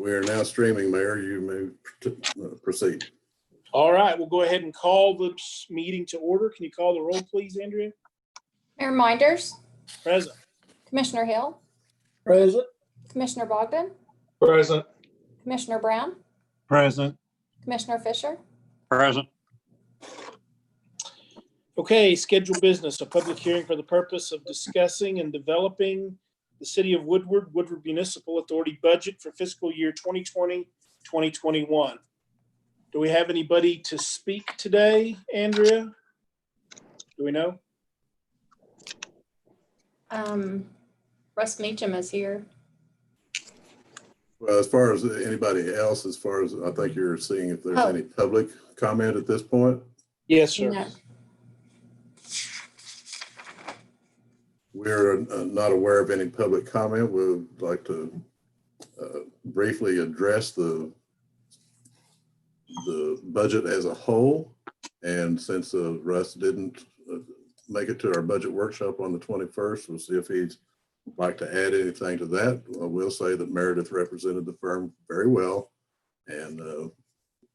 We are now streaming, Mayor. You may proceed. All right, we'll go ahead and call the meeting to order. Can you call the roll, please, Andrea? Mayor Minders, Present. Commissioner Hill, Present. Commissioner Bogdan, Present. Commissioner Brown, Present. Commissioner Fisher. Present. Okay, scheduled business, a public hearing for the purpose of discussing and developing the City of Woodward Municipal Authority budget for fiscal year 2020, 2021. Do we have anybody to speak today, Andrea? Do we know? Russ Meacham is here. Well, as far as anybody else, I think you're seeing if there's Oh. any public comment at this point. Yes, sir. No. We're not aware of any public comment. We would like to briefly address the budget as a whole. And since Russ didn't make it to our budget workshop on the 21st, we'll see if he'd like to add anything to that. I will say that Meredith represented the firm very well, and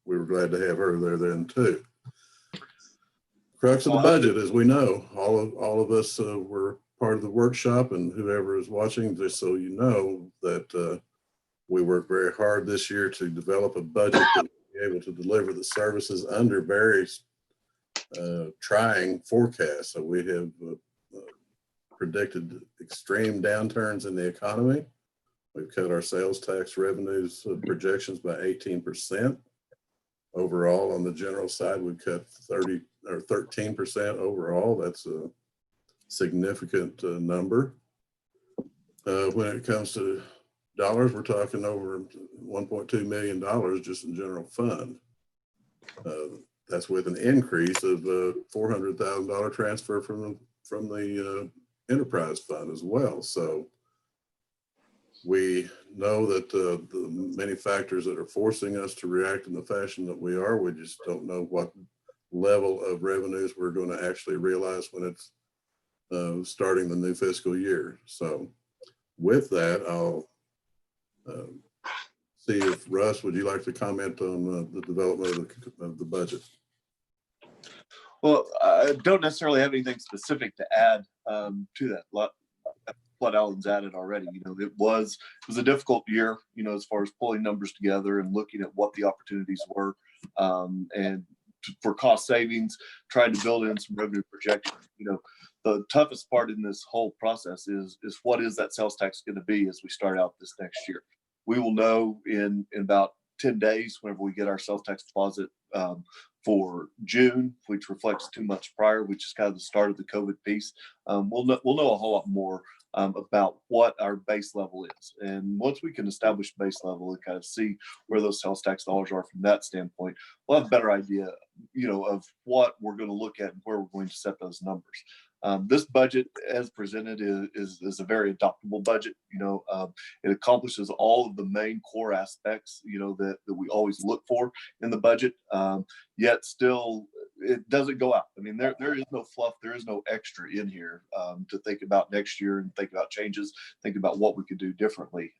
we were glad to have her there then too. Crux of the budget, as we know, all of us were part of the workshop, and whoever is watching, just so you know that we worked very hard this year to develop a budget that will be able to deliver the services under various trying forecasts. So we have predicted extreme downturns in the economy. We've cut our sales tax revenues projections by 18%. Overall, on the general side, we cut 13% overall. That's a significant number. When it comes to dollars, we're talking over $1.2 million just in general fund. That's with an increase of $400,000 transfer from the enterprise fund as well. So we know that the many factors that are forcing us to react in the fashion that we are, we just don't know what level of revenues we're going to actually realize when it's starting the new fiscal year. So with that, I'll see if Russ, would you like to comment on the development of the budget? Well, I don't necessarily have anything specific to add to that. What Alan's added already. You know, it was a difficult year, you know, as far as pulling numbers together and looking at what the opportunities were, and for cost savings, trying to build in some revenue projections. You know, the toughest part in this whole process is what is that sales tax going to be as we start out this next year. We will know in about 10 days whenever we get our sales tax deposit for June, which reflects 2 months prior, which is kind of the start of the COVID piece. We'll know a whole lot more about what our base level is. And once we can establish base level and kind of see where those sales tax dollars are from that standpoint, we'll have a better idea, you know, of what we're going to look at and where we're going to set those numbers. This budget as presented is a very adoptable budget. You know, it accomplishes all of the main core aspects, you know, that we always look for in the budget, yet still it doesn't go out. I mean, there is no fluff, there is no extra in here to think about next year and think about changes, think about what we could do differently.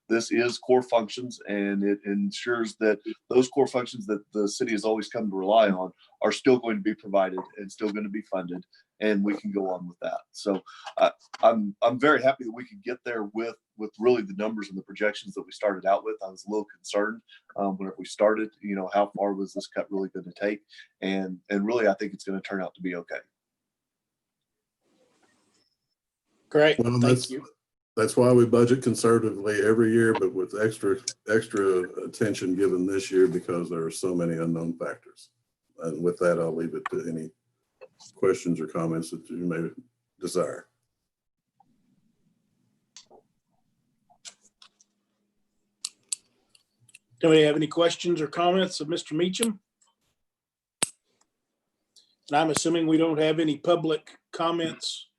This is core functions, and it ensures that those core functions that the city has always come to rely on are still going to be provided and still going to be funded, and we can go on with that. So I'm very happy that we could get there with really the numbers and the projections that we started out with. I was a little concerned whenever we started, you know, how far was this cut really going to take? And really, I think it's going to turn out to be okay. Great, Well, thank you. That's why we budget conservatively every year, but with extra attention given this year because there are so many unknown factors. And with that, I'll leave it to any questions or comments that you may desire. Do we have any questions or comments of Mr. Meacham? And I'm assuming we don't have any public comments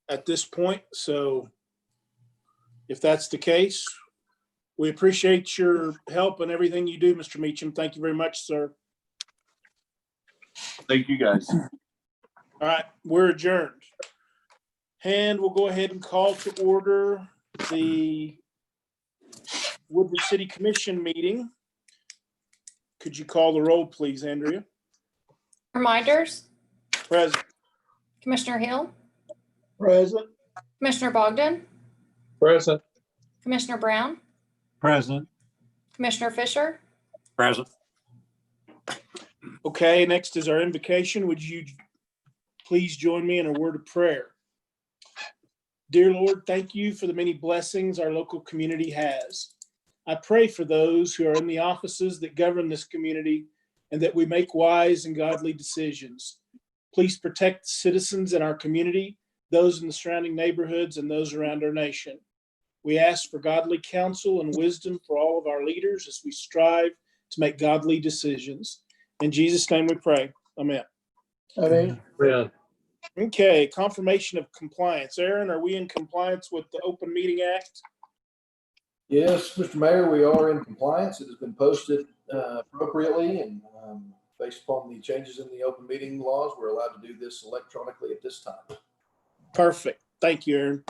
at this point. So if that's the case, we appreciate your help and everything you do, Mr. Meacham. Thank you very much, sir. Thank you, guys. All right, we're adjourned. And we'll go ahead and call to order the Woodward City Commission meeting. Could you call the roll, please, Andrea? Reminders, Present. Commissioner Hill, Present. Commissioner Bogdan, Present. Commissioner Brown, Present. Commissioner Fisher, Present. Okay, next is our invocation. Would you please join me in a word of prayer? Dear Lord, thank you for the many blessings our local community has. I pray for those who are in the offices that govern this community and that we make wise and godly decisions. Please protect the citizens in our community, those in the surrounding neighborhoods, and those around our nation. We ask for godly counsel and wisdom for all of our leaders as we strive to make godly decisions. In Jesus' name we pray. Amen. Amen. Okay, confirmation of compliance. Aaron, are we in compliance with the Open Meeting Act? Yes, Mr. Mayor, we are in compliance. It has been posted appropriately, and based upon the changes in the open meeting laws, we're allowed to do this electronically at this time. Perfect. Thank you,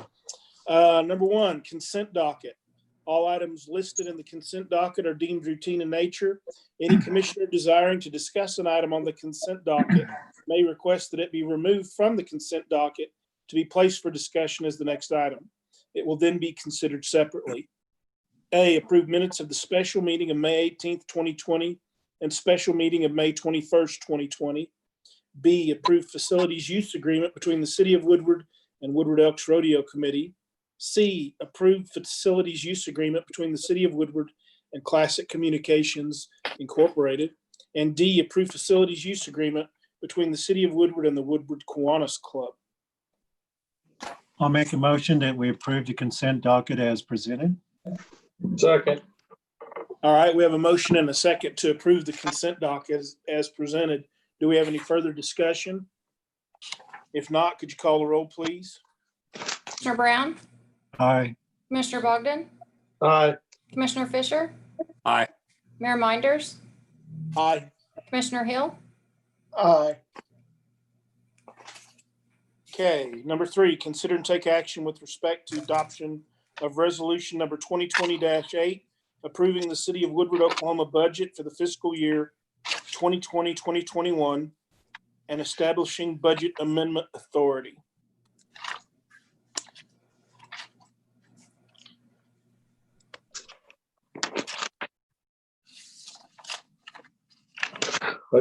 Aaron. Number one, consent docket. All items listed in the consent docket are deemed routine in nature. Any commissioner desiring to discuss an item on the consent docket may request that it be removed from the consent docket to be placed for discussion as the next item. It will then be considered separately. A, approve minutes of the special meeting of May 18th, 2020 and special meeting of May 21st, 2020. B, approve facilities use agreement between the City of Woodward and Woodward Elks Rodeo Committee. C, approve facilities use agreement between the City of Woodward and Classic Communications Incorporated. And D, approve facilities use agreement between the City of Woodward and the Woodward Kiwanis Club. I'll make a motion that we approve the consent docket as presented. Second. All right, we have a motion and a second to approve the consent docket as presented. Do we have any further discussion? If not, could you call the roll, please? Commissioner Brown, Aye. Commissioner Bogdan, Aye. Commissioner Fisher, Aye. Mayor Minders, Aye. Commissioner Hill, Aye. Okay, number three, consider and take action with respect to adoption of resolution number 2020-8, approving the City of Woodward, Oklahoma budget for the fiscal year 2020-2021 and establishing budget amendment authority.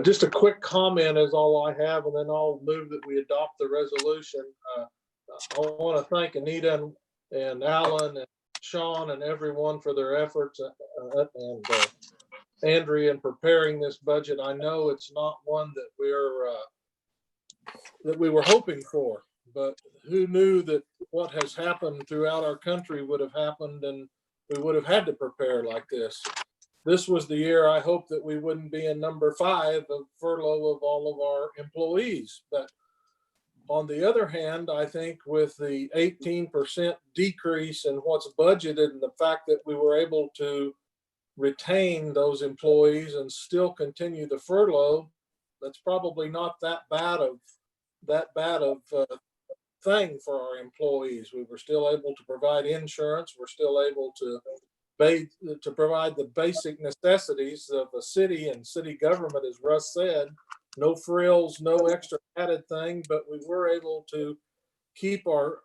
Just a quick comment is all I have, and then I'll move that we adopt the resolution. I want to thank Anita and Alan and Sean and everyone for their efforts, and Andrea in preparing this budget. I know it's not one that we were hoping for, but who knew that what has happened throughout our country would have happened, and we would have had to prepare like this. This was the year I hoped that we wouldn't be in number 5 of furlough of all of our employees. But on the other hand, I think with the 18% decrease in what's budgeted and the fact that we were able to retain those employees and still continue the furlough, that's probably not that bad of thing for our employees. We were still able to provide insurance. We're still able to provide the basic necessities of a city and city government, as Russ said. No frills, no extra added thing, but we were able to keep our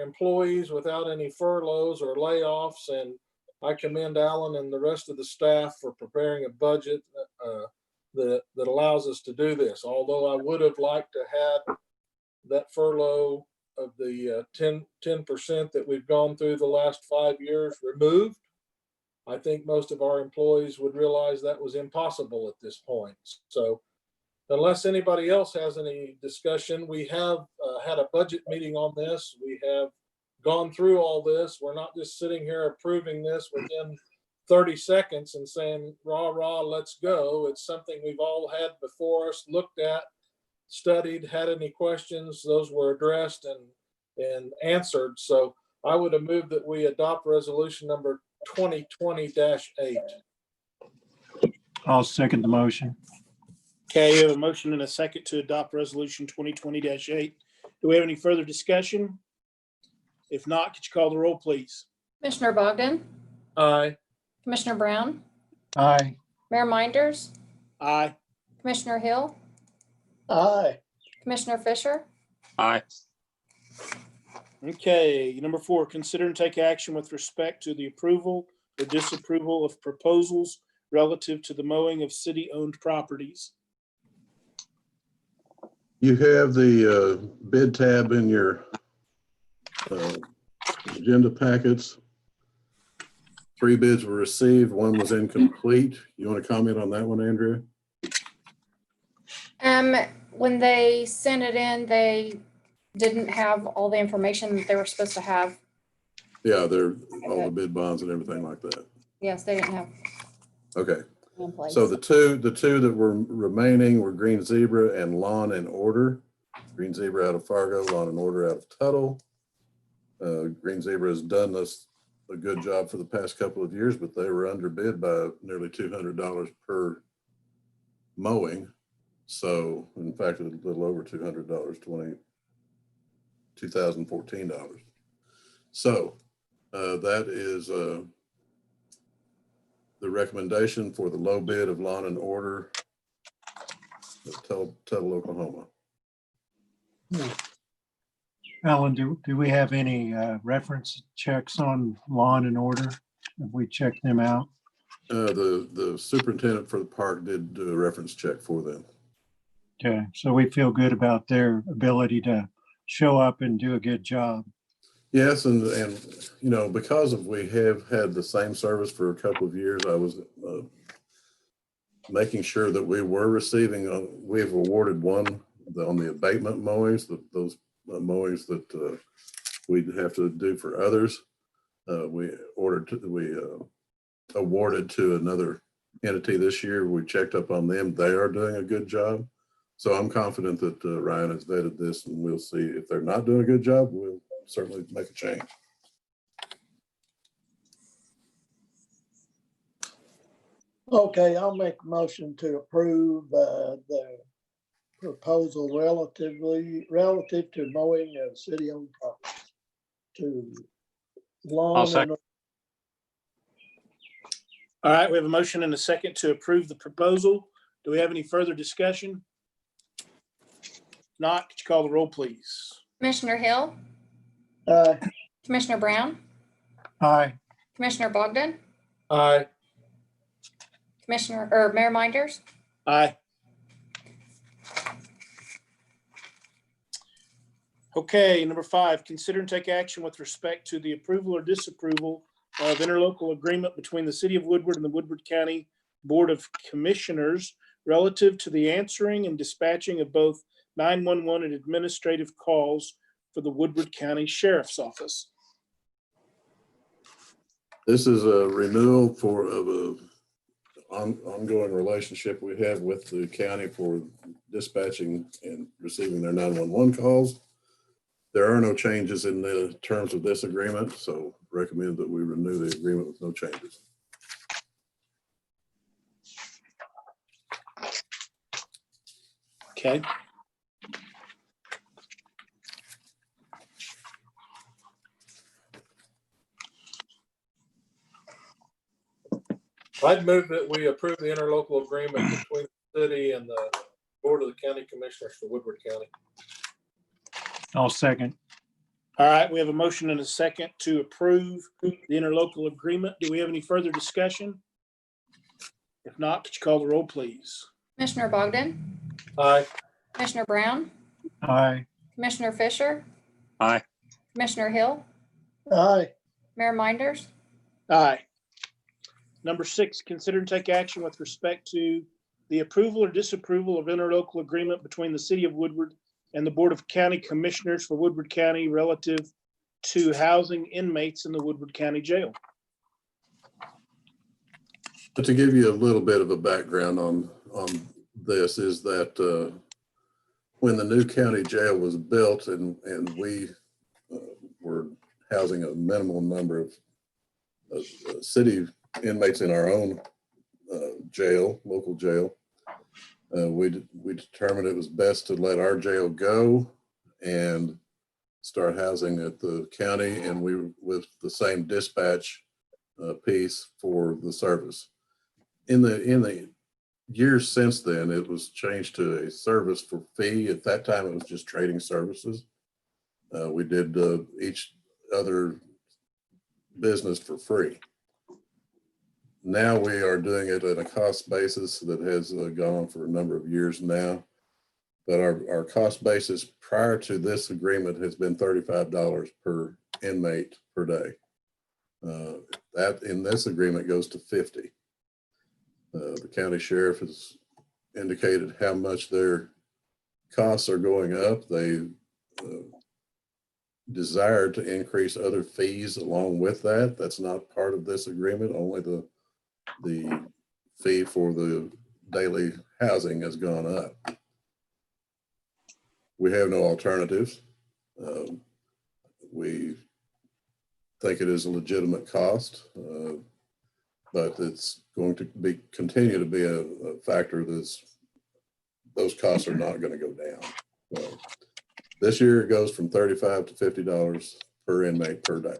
employees without any furloughs or layoffs. And I commend Alan and the rest of the staff for preparing a budget that allows us to do this. Although I would have liked to have that furlough of the 10% that we've gone through the last 5 years removed. I think most of our employees would realize that was impossible at this point. So unless anybody else has any discussion, we have had a budget meeting on this. We have gone through all this. We're not just sitting here approving this within 30 seconds and saying, rah, rah, let's go. It's something we've all had before us, looked at, studied, had any questions, those were addressed and answered. So I would have moved that we adopt resolution number 2020-8. I'll second the motion. Okay, you have a motion and a second to adopt resolution 2020-8. Do we have any further discussion? If not, could you call the roll, please? Commissioner Bogdan, Aye. Commissioner Brown, Aye. Mayor Minders, Aye. Commissioner Hill, Aye. Commissioner Fisher, Aye. Okay, number 4, consider and take action with respect to the approval or disapproval of proposals relative to the mowing of city-owned properties. You have the bid tab in your agenda packets. 3 bids were received, 1 was incomplete. You want to comment on that one, Andrea? when they sent it in, they didn't have all the information that they were supposed to have. Yeah, they're all the bid bonds and everything like that. Yes, they didn't have Okay, in place. so the two that were remaining were Green Zebra and Lawn and Order. Green Zebra out of Fargo, Lawn and Order out of Tuttle. Green Zebra has done us a good job for the past couple of years, but they were underbid by nearly $200 per mowing. So in fact, a little over $200, $2,014. So that is the recommendation for the low bid of Lawn and Order of Tuttle, Oklahoma. Alan, do we have any reference checks on Lawn and Order? Have we checked them out? The superintendent for the park did do a reference check for them. Okay, so we feel good about their ability to show up and do a good job. Yes, and you know, because of we have had the same service for a couple of years, I was making sure that we were receiving. We have awarded one on the abatement mowings, those mowings that we'd have to do for others. We awarded to another entity this year. We checked up on them. They are doing a good job. So I'm confident that Ryan has vetted this, and we'll see if they're not doing a good job, we'll certainly make a change. Okay, I'll make a motion to approve the proposal relative to mowing of city-owned properties to lawn second. and All right, we have a motion and a second to approve the proposal. Do we have any further discussion? Not, could you call the roll, please? Commissioner Hill, Aye. Commissioner Brown, Aye. Commissioner Bogdan, Aye. Mayor Minders, Aye. Okay, number 5, consider and take action with respect to the approval or disapproval of interlocal agreement between the City of Woodward and the Woodward County Board of Commissioners relative to the answering and dispatching of both 911 and administrative calls for the Woodward County Sheriff's Office. This is a renewal of a ongoing relationship we have with the county for dispatching and receiving their 911 calls. There are no changes in the terms of this agreement, so recommend that we renew the agreement with no changes. Okay. I'd move that we approve the interlocal agreement between the city and the Board of the County Commissioners for Woodward County. I'll second. All right, we have a motion and a second to approve the interlocal agreement. Do we have any further discussion? If not, could you call the roll, please? Commissioner Bogdan, Aye. Commissioner Brown, Aye. Commissioner Fisher, Aye. Commissioner Hill, Aye. Mayor Minders, Aye. Number 6, consider and take action with respect to the approval or disapproval of interlocal agreement between the City of Woodward and the Board of County Commissioners for Woodward County relative to housing inmates in the Woodward County Jail. But to give you a little bit of a background on this is that when the new county jail was built and we were housing a minimal number of city inmates in our own jail, local jail, we determined it was best to let our jail go and start housing at the county, and we with the same dispatch piece for the service. In the years since then, it was changed to a service for fee. At that time, it was just trading services. We did each other business for free. Now we are doing it at a cost basis that has gone on for a number of years now. But our cost basis prior to this agreement has been $35 per inmate per day. That in this agreement goes to $50. The county sheriff has indicated how much their costs are going up. They desire to increase other fees along with that. That's not part of this agreement. Only the fee for the daily housing has gone up. We have no alternatives. We think it is a legitimate cost, but it's going to continue to be a factor those costs are not going to go down. So this year it goes from $35 to $50 per inmate per day.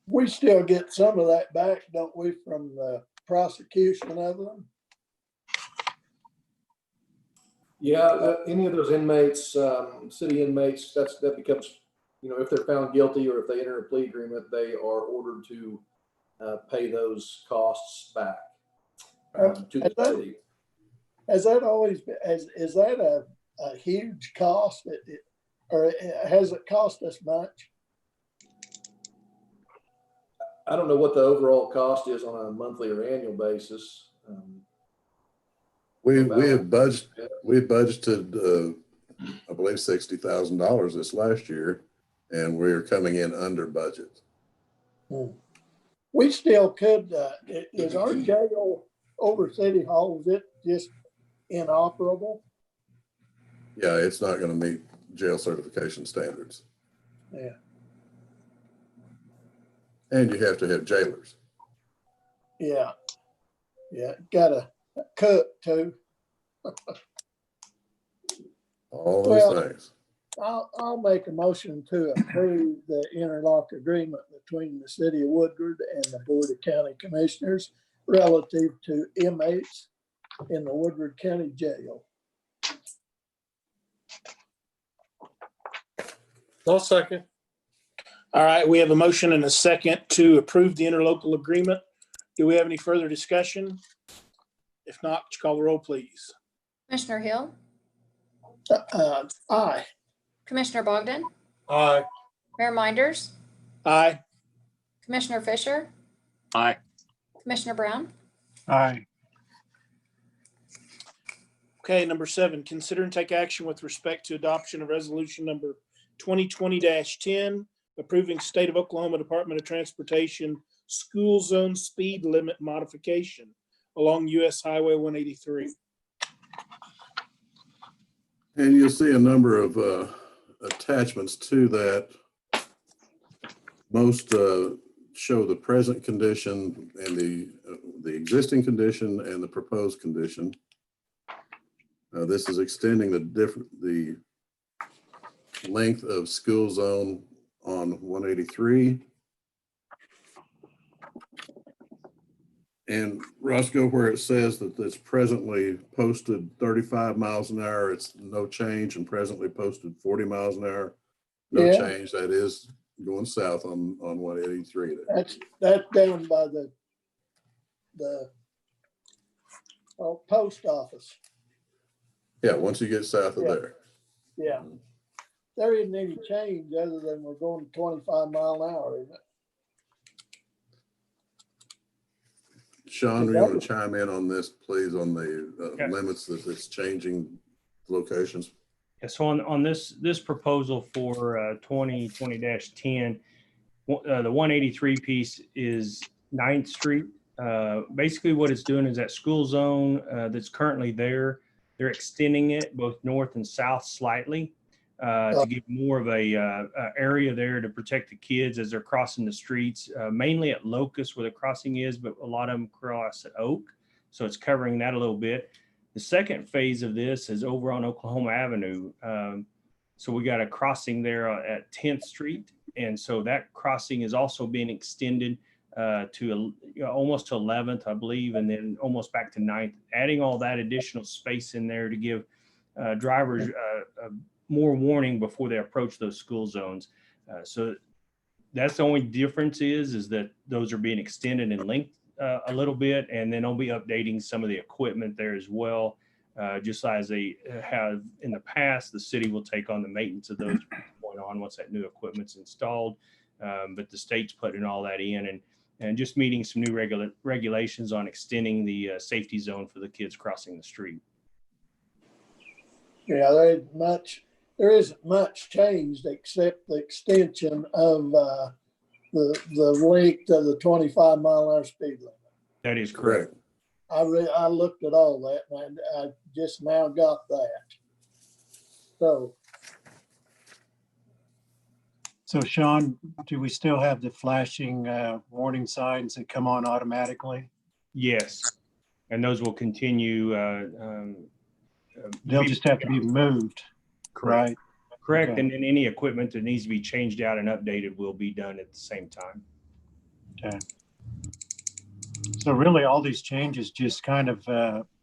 We still get some of that back, don't we, from the prosecution of them? Yeah, any of those inmates, city inmates, that becomes, if they're found guilty or if they enter a plea agreement, they are ordered to pay those costs back to the city. Has that always been, is that a huge cost, or has it cost us much? I don't know what the overall cost is on a monthly or annual basis. We have budgeted, I believe $60,000 this last year, and we're coming in under budget. We still could, is our jail over City Hall, is it just inoperable? Yeah, it's not going to meet jail certification standards. Yeah. And you have to have jailers. Yeah. Yeah, got a cook too. All those things. I'll make a motion to approve the interlock agreement between the City of Woodward and the Board of County Commissioners relative to inmates in the Woodward County Jail. I'll second. All right, we have a motion and a second to approve the interlocal agreement. Do we have any further discussion? If not, would you call the roll, please? Commissioner Hill, Aye. Commissioner Bogdan, Aye. Mayor Minders, Aye. Commissioner Fisher, Aye. Commissioner Brown. Aye. Okay, number 7, consider and take action with respect to adoption of resolution number 2020-10, approving State of Oklahoma Department of Transportation school zone speed limit modification along US Highway 183. And you'll see a number of attachments to that. Most show the present condition and the existing condition and the proposed condition. This is extending the length of school zone on 183. And Roscoe, where it says that it's presently posted 35 miles an hour, it's no change, and presently posted 40 miles an hour, no Yeah. change. That is going south on 183. That's down by the post office. Yeah, once you get south of Yeah. there. Yeah. There isn't any change other than we're going 25 mile an hour, isn't it? Sean, you want to chime in on this, please, on the Yeah. limits that it's changing locations? Yeah, so on this proposal for 2020-10, the 183 piece is 9th Street. Basically what it's doing is that school zone that's currently there, they're extending it both north and south slightly to give more of a area there to protect the kids as they're crossing the streets, mainly at Locust where the crossing is, but a lot of them cross at Oak. So it's covering that a little bit. The second phase of this is over on Oklahoma Avenue. So we got a crossing there at 10th Street. And so that crossing is also being extended to almost to 11th, I believe, and then almost back to 9th, adding all that additional space in there to give drivers more warning before they approach those school zones. So that's the only difference is that those are being extended in length a little bit, and then I'll be updating some of the equipment there as well. Just as they have in the past, the city will take on the maintenance of those going on once that new equipment's installed. But the state's putting all that in and just meeting some new regulations on extending the safety zone for the kids crossing the street. Yeah, there isn't much changed except the extension of the length of the 25-mile-an-hour speed limit. That is correct. I looked at all that and I just now got that. So Sean, do we still have the flashing warning signs that come on automatically? Yes, and those will continue. They'll just have to be moved, Correct. right? Correct. Okay. And then any equipment that needs to be changed out and updated will be done at the same time. Okay. So really all these changes just kind of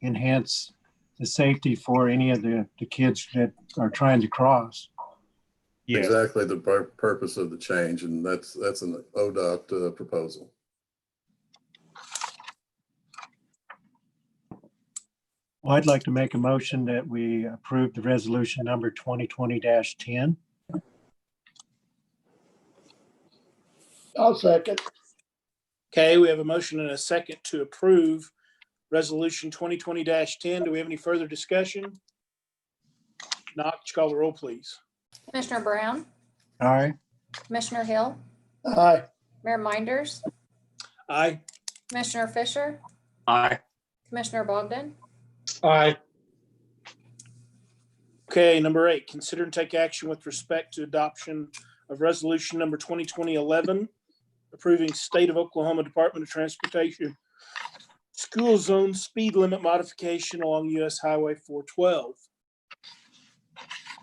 enhance the safety for any of the kids that are trying to cross. Yes. Exactly the purpose of the change, and that's an ODOT proposal. Well, I'd like to make a motion that we approve the resolution number 2020-10. I'll second. Okay, we have a motion and a second to approve resolution 2020-10. Do we have any further discussion? Not, would you call the roll, please? Commissioner Brown, Aye. Commissioner Hill, Aye. Mayor Minders, Aye. Commissioner Fisher, Aye. Commissioner Bogdan. Aye. Okay, number 8, consider and take action with respect to adoption of resolution number 2020-11, approving State of Oklahoma Department of Transportation school zone speed limit modification along US Highway 412.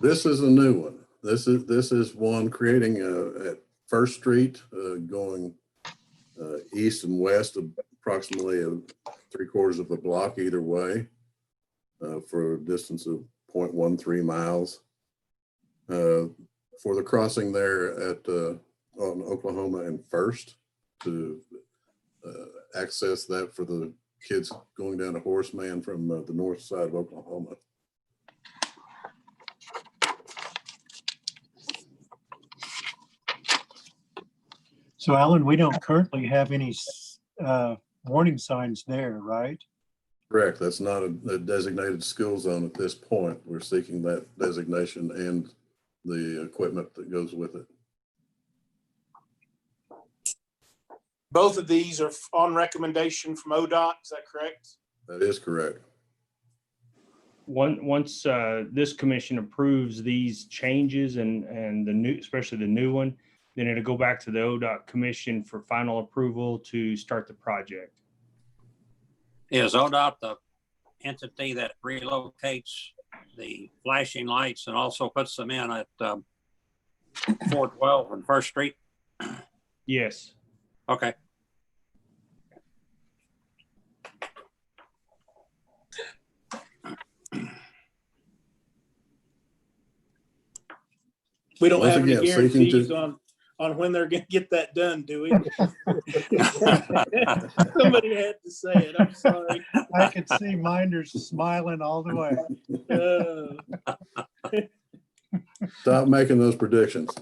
This is a new one. This is one creating at First Street, going east and west of approximately 3/4 of a block either way, for a distance of 0.13 miles. For the crossing there at on Oklahoma and First, to access that for the kids going down to Horseman from the north side of Oklahoma. So Alan, we don't currently have any warning signs there, right? Correct. That's not a designated school zone at this point. We're seeking that designation and the equipment that goes with it. Both of these are on recommendation from ODOT, is that correct? That is correct. Once this commission approves these changes and the new, especially the new one, then it'll go back to the ODOT commission for final approval to start the project. Is ODOT the entity that relocates the flashing lights and also puts them in at 412 and First Street? Yes. Okay. We don't Once have any again, seeking to- guarantees on when they're going to get that done, do we? Somebody had to say it. I'm sorry. I can see Minders smiling all the way. Stop making those predictions.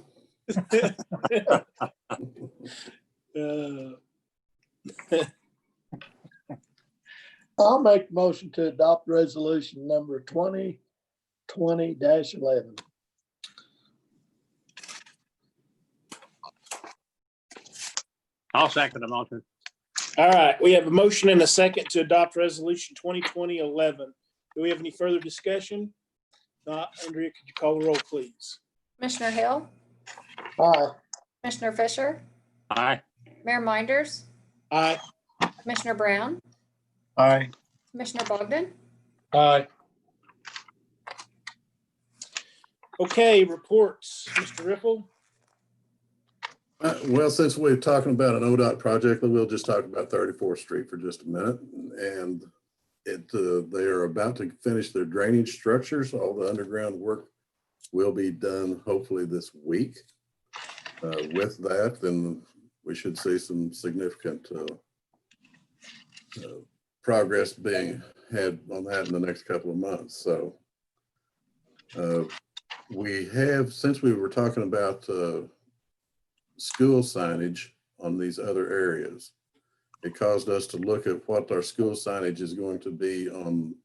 I'll make a motion to adopt resolution number 2020-11. I'll second the motion. All right, we have a motion and a second to adopt resolution 2020-11. Do we have any further discussion? Not, Andrea, could you call the roll, please? Commissioner Hill, Aye. Commissioner Fisher, Aye. Mayor Minders, Aye. Commissioner Brown, Aye. Commissioner Bogdan. Aye. Okay, reports. Mr. Riffle? Well, since we're talking about an ODOT project, we'll just talk about 34th Street for just a minute. And they are about to finish their drainage structures. All the underground work will be done hopefully this week. With that, then we should see some significant progress being had on that in the next couple of months. So we have, since we were talking about school signage on these other areas, it caused us to look at what our school signage is going to be on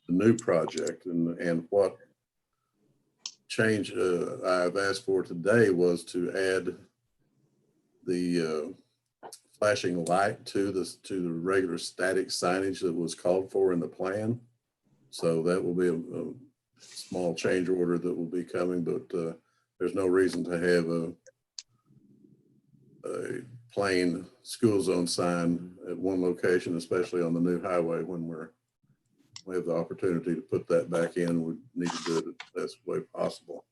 the new project, and what change I've asked for today was to add the flashing light to the regular static signage that was called for in the plan. So that will be a small change order that will be coming, but there's no reason to have a plain school zone sign at one location, especially on the new highway, when we have the opportunity to put that back in. We need to do it the best way possible.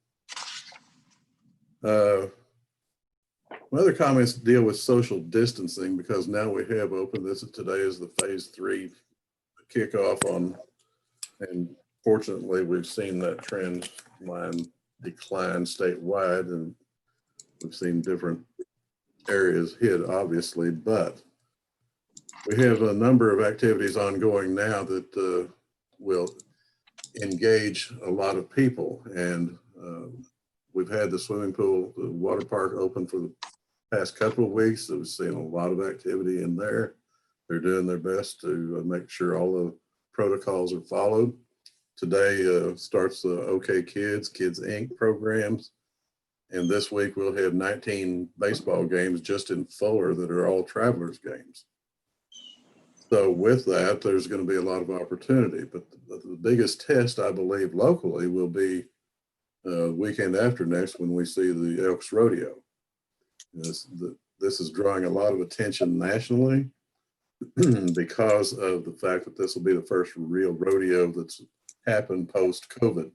My other comments deal with social distancing, because now we have opened this. Today is the phase 3 kickoff on, and fortunately we've seen that trend line decline statewide, and we've seen different areas hit, obviously, but we have a number of activities ongoing now that will engage a lot of people. And we've had the swimming pool, the water park open for the past couple of weeks. So we've seen a lot of activity in there. They're doing their best to make sure all the protocols are followed. Today starts the OK Kids Inc. programs. And this week we'll have 19 baseball games just in Fuller that are all travelers games. So with that, there's going to be a lot of opportunity. But the biggest test, I believe, locally will be weekend after next, when we see the Elks Rodeo. This is drawing a lot of attention nationally because of the fact that this will be the first real rodeo that's happened post-COVID.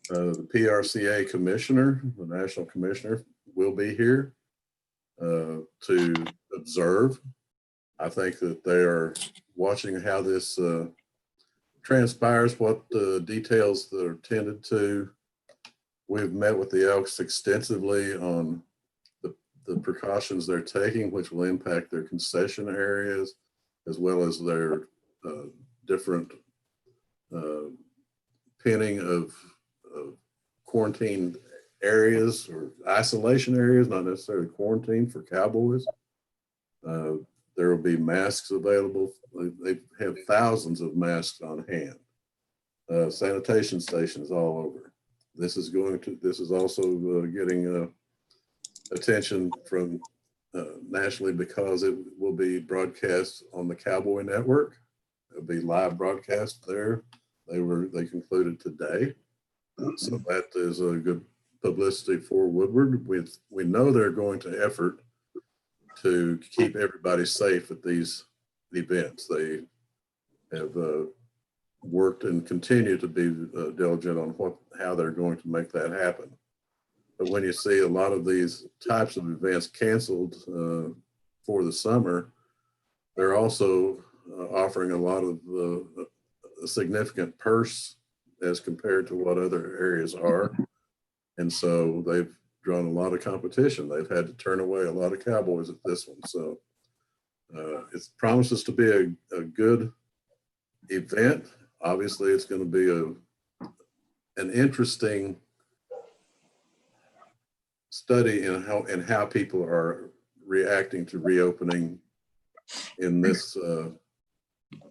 The PRCA commissioner, the national commissioner, will be here to observe. I think that they are watching how this transpires, what the details that are tended to. We've met with the Elks extensively on the precautions they're taking, which will impact their concession areas, as well as their different pinning of quarantined areas or isolation areas, not necessarily quarantine for cowboys. There will be masks available. They have thousands of masks on hand. Sanitation stations all over. This is also getting attention from nationally, because it will be broadcast on the Cowboy Network. It'll be live broadcast there. They concluded today. So that is a good publicity for Woodward. We know they're going to effort to keep everybody safe at these events. They have worked and continue to be diligent on how they're going to make that happen. But when you see a lot of these types of events canceled for the summer, they're also offering a lot of a significant purse as compared to what other areas are. And so they've drawn a lot of competition. They've had to turn away a lot of cowboys at this one. So it promises to be a good event. Obviously, it's going to be an interesting study in how people are reacting to reopening in this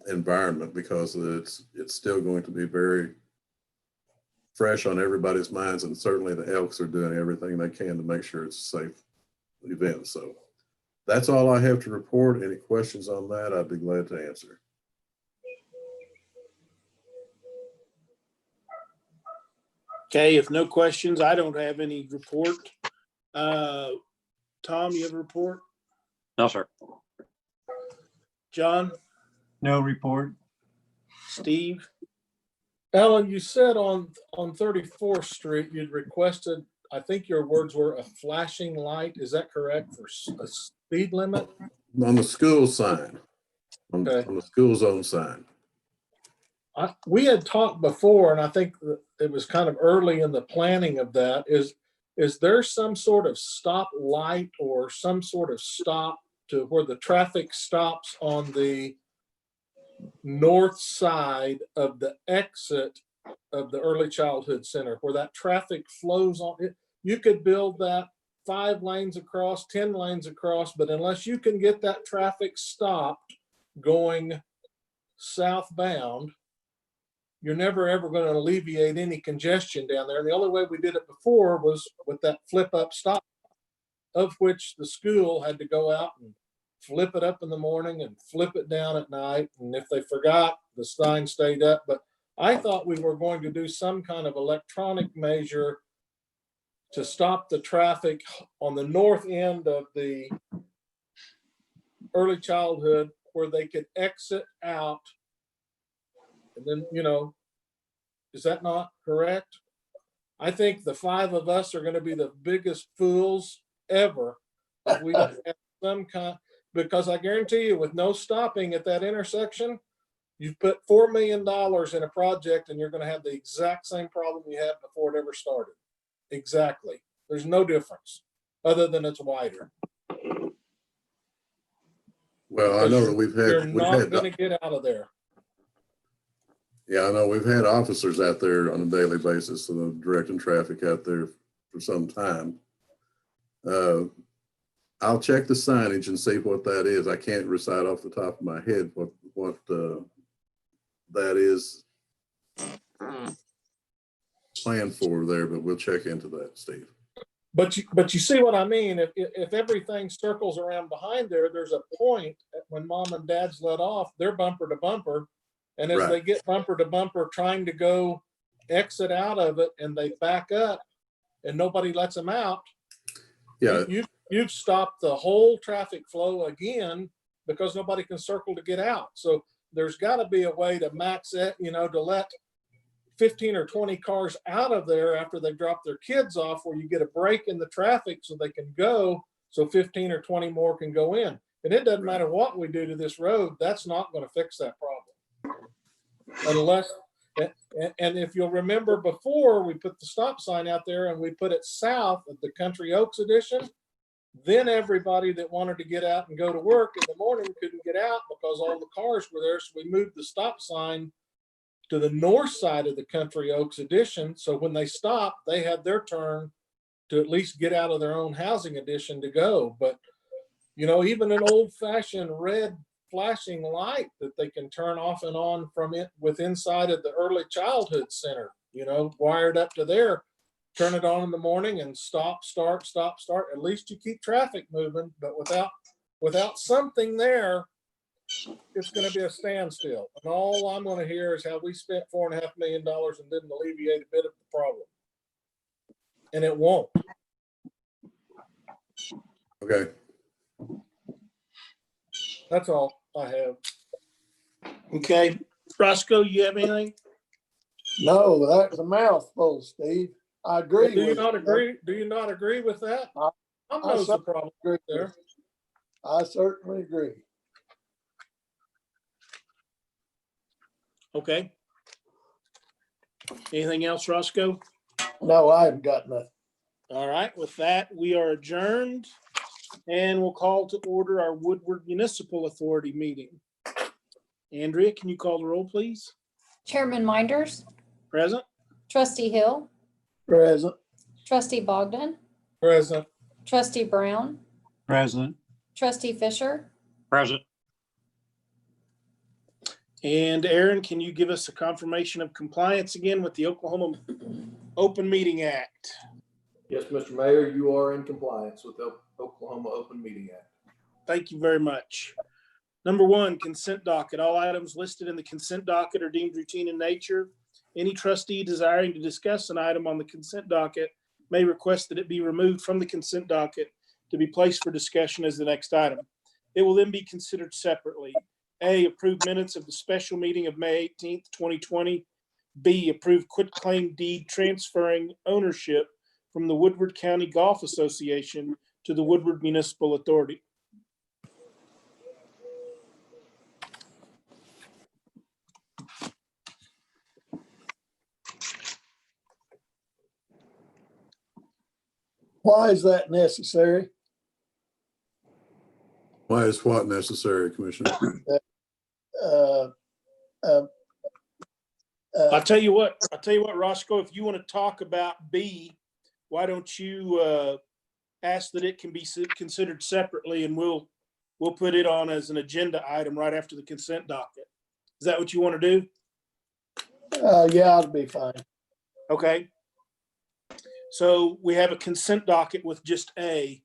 environment, because it's still going to be very fresh on everybody's minds, and certainly the Elks are doing everything they can to make sure it's a safe event. So that's all I have to report. Any questions on that, I'd be glad to answer. Okay, if no questions, I don't have any report. Tom, you have a report? No, sir. John? No report. Steve? Alan, you said on 34th Street, you'd requested I think your words were a flashing light. Is that correct for a speed limit? On the school sign, Okay. on the school zone sign. We had talked before, and I think that it was kind of early in the planning of that. Is there some sort of stop light or some sort of stop to where the traffic stops on the north side of the exit of the early childhood center, where that traffic flows on it? You could build that 5 lanes across, 10 lanes across, but unless you can get that traffic stopped going southbound, you're never ever going to alleviate any congestion down there. And the only way we did it before was with that flip up stop, of which the school had to go out and flip it up in the morning and flip it down at night. And if they forgot, the sign stayed up. But I thought we were going to do some kind of electronic measure to stop the traffic on the north end of the early childhood, where they could exit out. And then, is that not correct? I think the 5 of us are going to be the biggest fools ever if we don't have some kind, because I guarantee you, with no stopping at that intersection, you've put $4 million in a project and you're going to have the exact same problem you had before it ever started. Exactly. There's no difference other than it's wider. Well, I know that You're not going to get out of there. Yeah, I know we've had officers out there on a daily basis, directing traffic out there for some time. I'll check the signage and see what that is. I can't recite off the top of my head what that is planned for there, but we'll check into that, Steve. But you see what I mean? If everything circles around behind there, there's a point when mom and dad's let off, they're bumper to bumper. And as they get bumper to bumper trying to go exit out of it, and they back up and nobody lets them out, yeah, you've stopped the whole traffic flow again because nobody can circle to get out. So there's got to be a way to max it, to let 15 or 20 cars out of there after they drop their kids off, where you get a break in the traffic so they can go, so 15 or 20 more can go in. And it doesn't matter what we do to this road, that's not going to fix that problem. Unless, and if you'll remember before, we put the stop sign out there and we put it south of the Country Oaks addition, then everybody that wanted to get out and go to work in the morning couldn't get out because all the cars were there. So we moved the stop sign to the north side of the Country Oaks addition. So when they stopped, they had their turn to at least get out of their own housing addition to go. But, even an old fashioned red flashing light that they can turn off and on from it with inside of the early childhood center, wired up to there, turn it on in the morning and stop, start, stop, start. At least you keep traffic moving, but without something there, it's going to be a standstill. And all I'm going to hear is how we spent $4.5 million and didn't alleviate a bit of the problem. And it won't. okay. That's all I have. Okay. Roscoe, you have anything? No, that's a mouthful, Steve. I agree. Do you not agree? Do you not agree with that? I know the problem there. I certainly agree. Okay. Anything else, Roscoe? No, I haven't got nothing. All right. With that, we are adjourned, and we'll call to order our Woodward Municipal Authority meeting. Andrea, can you call the roll, please? Chairman Minders, Present. Trustee Hill, Present. Trustee Bogdan, Present. Trustee Brown, Present. Trustee Fisher, Present. And Aaron, can you give us a confirmation of compliance again with the Oklahoma Open Meeting Act? Yes, Mr. Mayor, you are in compliance with the Oklahoma Open Meeting Act. Thank you very much. Number 1, consent docket. All items listed in the consent docket are deemed routine in nature. Any trustee desiring to discuss an item on the consent docket may request that it be removed from the consent docket to be placed for discussion as the next item. It will then be considered separately. A, approve minutes of the special meeting of May 18th, 2020. B, approve quitclaim deed transferring ownership from the Woodward County Golf Association to the Woodward Municipal Authority. Why is that necessary? Why is what necessary, Commissioner? Uh, I'll tell you what, Roscoe, if you want to talk about B, why don't you ask that it can be considered separately, and we'll put it on as an agenda item right after the consent docket. Is that what you want to do? Yeah, it'll be fine. Okay. So we have a consent docket with just A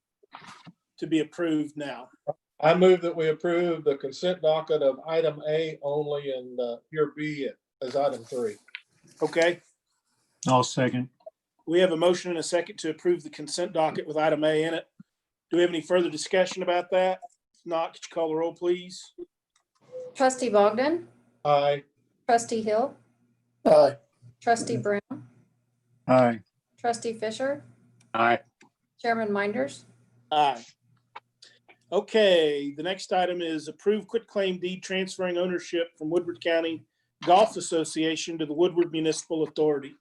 to be approved now. I move that we approve the consent docket of item A only and here B as item 3. Okay. I'll second. We have a motion and a second to approve the consent docket with item A in it. Do we have any further discussion about that? If not, could you call the roll, please? Trustee Bogdan, Aye. trustee Hill, Aye. trustee Brown, Aye. trustee Fisher, Aye. chairman Minders. Aye. Okay, the next item is approve quitclaim deed transferring ownership from Woodward County Golf Association to the Woodward Municipal Authority.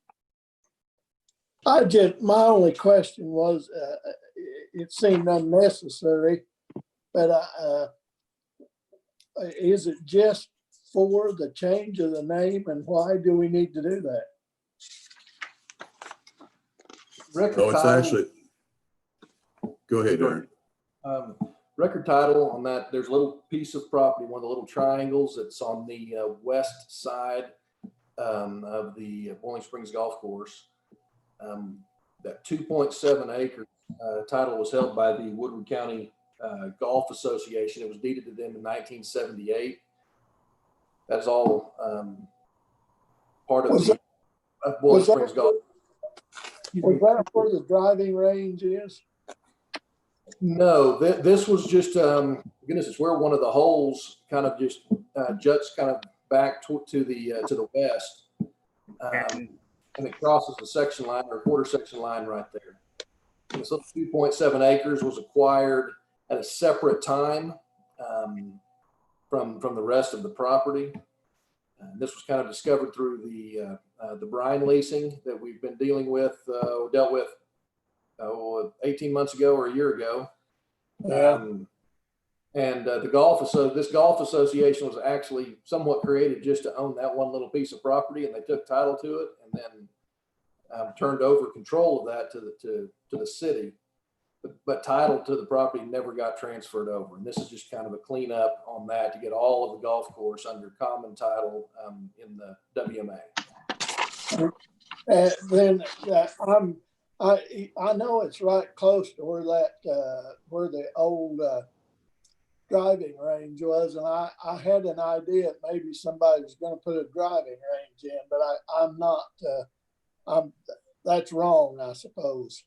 My only question was, it seemed unnecessary, but is it just for the change of the name, and why do we need to do that? Record Oh, it's title, actually, go ahead, Aaron. record title on that, there's a little piece of property, one of the little triangles that's on the west side of the Boiling Springs Golf Course. That 2.7 acre title was held by the Woodward County Golf Association. It was deeded to them in 1978. That's all part of the Boiling Springs Golf. Was that where the driving range is? No, this was just, goodness, it's where one of the holes kind of just juts kind of back to the west. And it crosses the section line or quarter section line right there. And this little 2.7 acres was acquired at a separate time from the rest of the property. This was kind of discovered through the brine leasing that we've been dealt with 18 months ago or a year ago. Yeah. This golf association was actually somewhat created just to own that one little piece of property, and they took title to it and then turned over control of that to the city. But title to the property never got transferred over. And this is just kind of a cleanup on that to get all of the golf course under common title in the WMA. Then I know it's right close to where where the old driving range was, and I had an idea that maybe somebody was going to put a driving range in, but I'm not. That's wrong, I suppose.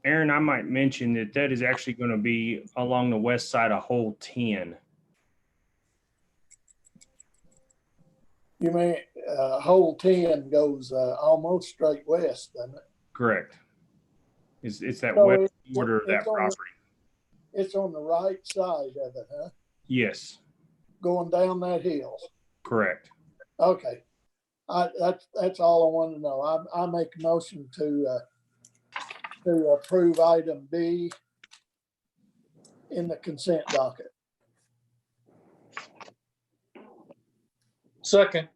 Aaron, I might mention that is actually going to be along the west side of hole 10. You mean hole 10 goes almost straight west, doesn't it? Correct. It's that So west border of that property. It's on the right side of it, huh? Yes, Going down that hill. correct. Okay. That's all I want to know. I make a motion to approve item B in the consent docket. Second.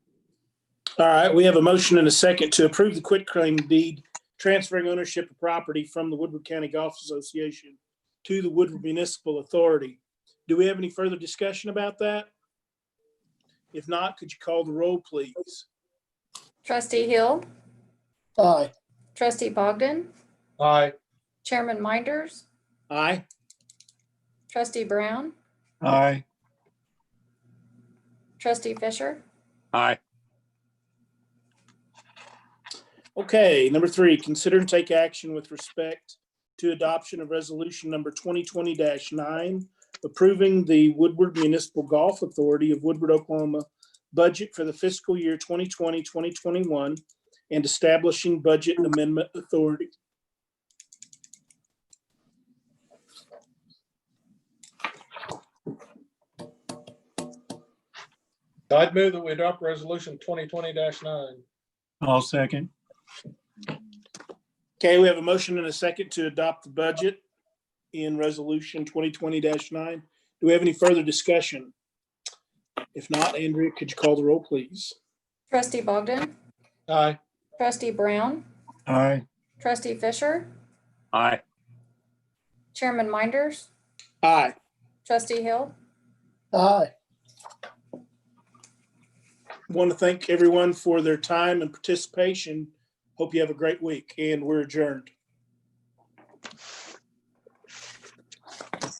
All right, we have a motion and a second to approve the quitclaim deed transferring ownership of property from the Woodward County Golf Association to the Woodward Municipal Authority. Do we have any further discussion about that? If not, could you call the roll, please? Trustee Hill, Aye. trustee Bogdan, Aye. chairman Minders, Aye. trustee Brown, Aye. trustee Fisher, Aye. Okay, number 3, consider and take action with respect to adoption of resolution number 2020-9, approving the Woodward Municipal Golf Authority of Woodward, Oklahoma budget for the fiscal year 2020-2021 and establishing budget amendment authority. I'd move that we adopt resolution 2020-9. I'll second. Okay, we have a motion and a second to adopt the budget in resolution 2020-9. Do we have any further discussion? If not, Andrea, could you call the roll, please? Trustee Bogdan, Aye. trustee Brown, Aye. trustee Fisher, Aye. chairman Minders, Aye. trustee Hill. Aye. Want to thank everyone for their time and participation. Hope you have a great week, and we're adjourned.